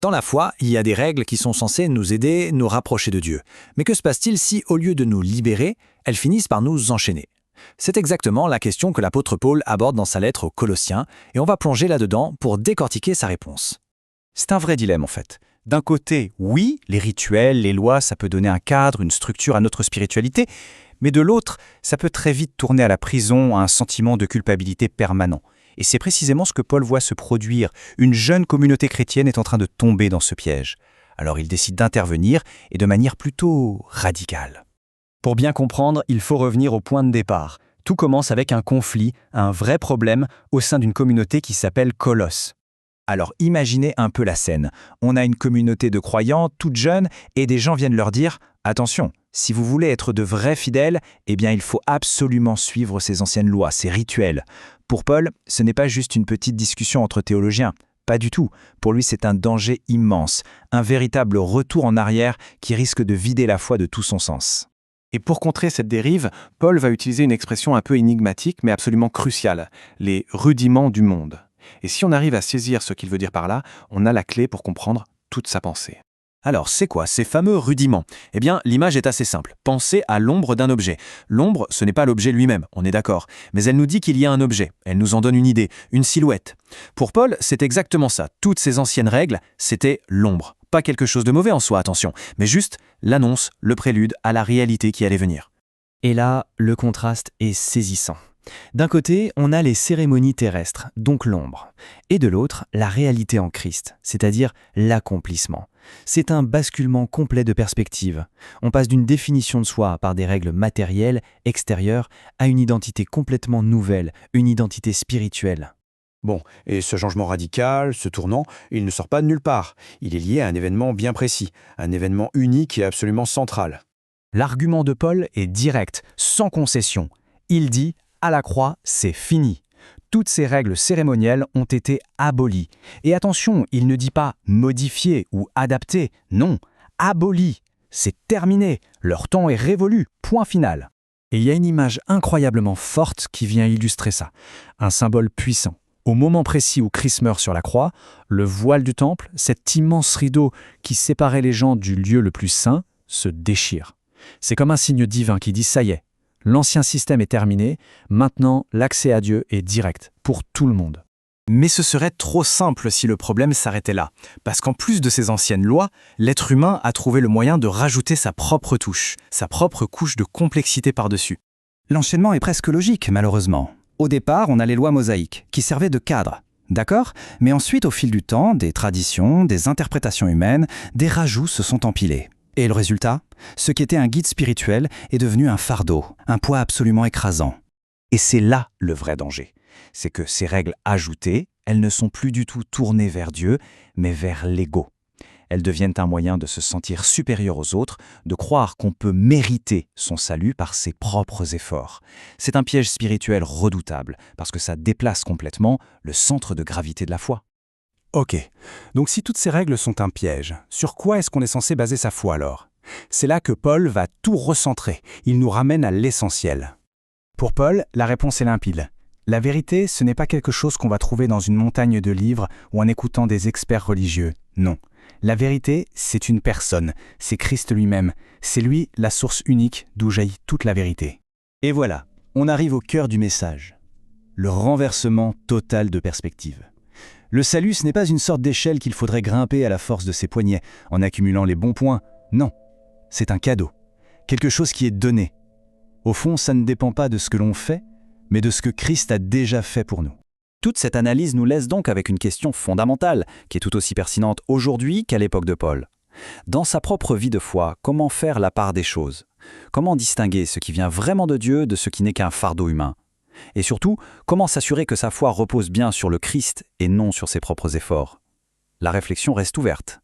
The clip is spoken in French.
Dans la foi, il y a des règles qui sont censées nous aider, nous rapprocher de Dieu. Mais que se passe-t-il si, au lieu de nous libérer, elles finissent par nous enchaîner? C'est exactement la question que l'apôtre Paul aborde dans sa lettre aux Colossiens, et on va plonger là-dedans pour décortiquer sa réponse. C'est un vrai dilemme en fait. D'un côté, oui, les rituels, les lois, ça peut donner un cadre, une structure à notre spiritualité, mais de l'autre, ça peut très vite tourner à la prison, à un sentiment de culpabilité permanent. Et c'est précisément ce que Paul voit se produire. Une jeune communauté chrétienne est en train de tomber dans ce piège. Alors il décide d'intervenir, et de manière plutôt radicale. Pour bien comprendre, il faut revenir au point de départ. Tout commence avec un conflit, un vrai problème, au sein d'une communauté qui s'appelle Colosse. Alors imaginez un peu la scène. On a une communauté de croyants, toute jeune, et des gens viennent leur dire « Attention, si vous voulez être de vrais fidèles, eh bien il faut absolument suivre ces anciennes lois, ces rituels. » Pour Paul, ce n'est pas juste une petite discussion entre théologiens. Pas du tout. Pour lui, c'est un danger immense, un véritable retour en arrière qui risque de vider la foi de tout son sens. Et pour contrer cette dérive, Paul va utiliser une expression un peu énigmatique mais absolument cruciale, les rudiments du monde. Et si on arrive à saisir ce qu'il veut dire par là, on a la clé pour comprendre toute sa pensée. Alors, c'est quoi ces fameux rudiments? Eh bien, l'image est assez simple. Pensez à l'ombre d'un objet. L'ombre, ce n'est pas l'objet lui-même, on est d'accord. Mais elle nous dit qu'il y a un objet. Elle nous en donne une idée, une silhouette. Pour Paul, c'est exactement ça. Toutes ces anciennes règles, c'était l'ombre. Pas quelque chose de mauvais en soi, attention, mais juste l'annonce, le prélude à la réalité qui allait venir. Et là, le contraste est saisissant. D'un côté, on a les cérémonies terrestres, donc l'ombre, et de l'autre, la réalité en Christ, c'est-à-dire l'accomplissement. C'est un basculement complet de perspective. On passe d'une définition de soi par des règles matérielles, extérieures, à une identité complètement nouvelle, une identité spirituelle. Bon, et ce changement radical, ce tournant, il ne sort pas de nulle part. Il est lié à un événement bien précis, un événement unique et absolument central. L'argument de Paul est direct, sans concession. Il dit « à la croix, c'est fini ». Toutes ces règles cérémonielles ont été abolies. Et attention, il ne dit pas « modifiées » ou « adaptées », non, « abolies ». C'est terminé, leur temps est révolu, point final. Et il y a une image incroyablement forte qui vient illustrer ça, un symbole puissant. Au moment précis où Christ meurt sur la croix, le voile du temple, cet immense rideau qui séparait les gens du lieu le plus saint, se déchire. C'est comme un signe divin qui dit « ça y est, l'ancien système est terminé, maintenant l'accès à Dieu est direct, pour tout le monde ». Mais ce serait trop simple si le problème s'arrêtait là. Parce qu'en plus de ces anciennes lois, l'être humain a trouvé le moyen de rajouter sa propre touche, sa propre couche de complexité par-dessus. L'enchaînement est presque logique, malheureusement. Au départ, on a les lois mosaïques, qui servaient de cadre. D'accord? Mais ensuite, au fil du temps, des traditions, des interprétations humaines, des rajouts se sont empilés. Et le résultat? Ce qui était un guide spirituel est devenu un fardeau, un poids absolument écrasant. Et c'est là le vrai danger. C'est que ces règles ajoutées, elles ne sont plus du tout tournées vers Dieu, mais vers l'ego. Elles deviennent un moyen de se sentir supérieur aux autres, de croire qu'on peut mériter son salut par ses propres efforts. C'est un piège spirituel redoutable, parce que ça déplace complètement le centre de gravité de la foi. Ok, donc si toutes ces règles sont un piège, sur quoi est-ce qu'on est censé baser sa foi alors? C'est là que Paul va tout recentrer, il nous ramène à l'essentiel. Pour Paul, la réponse est limpide. La vérité, ce n'est pas quelque chose qu'on va trouver dans une montagne de livres ou en écoutant des experts religieux, non. La vérité, c'est une personne, c'est Christ lui-même, c'est lui la source unique d'où jaillit toute la vérité. Et voilà, on arrive au cœur du message. Le renversement total de perspective. Le salut, ce n'est pas une sorte d'échelle qu'il faudrait grimper à la force de ses poignets, en accumulant les bons points. Non, c'est un cadeau. Quelque chose qui est donné. Au fond, ça ne dépend pas de ce que l'on fait, mais de ce que Christ a déjà fait pour nous. Toute cette analyse nous laisse donc avec une question fondamentale, qui est tout aussi pertinente aujourd'hui qu'à l'époque de Paul. Dans sa propre vie de foi, comment faire la part des choses? Comment distinguer ce qui vient vraiment de Dieu de ce qui n'est qu'un fardeau humain? Et surtout, comment s'assurer que sa foi repose bien sur le Christ et non sur ses propres efforts? La réflexion reste ouverte.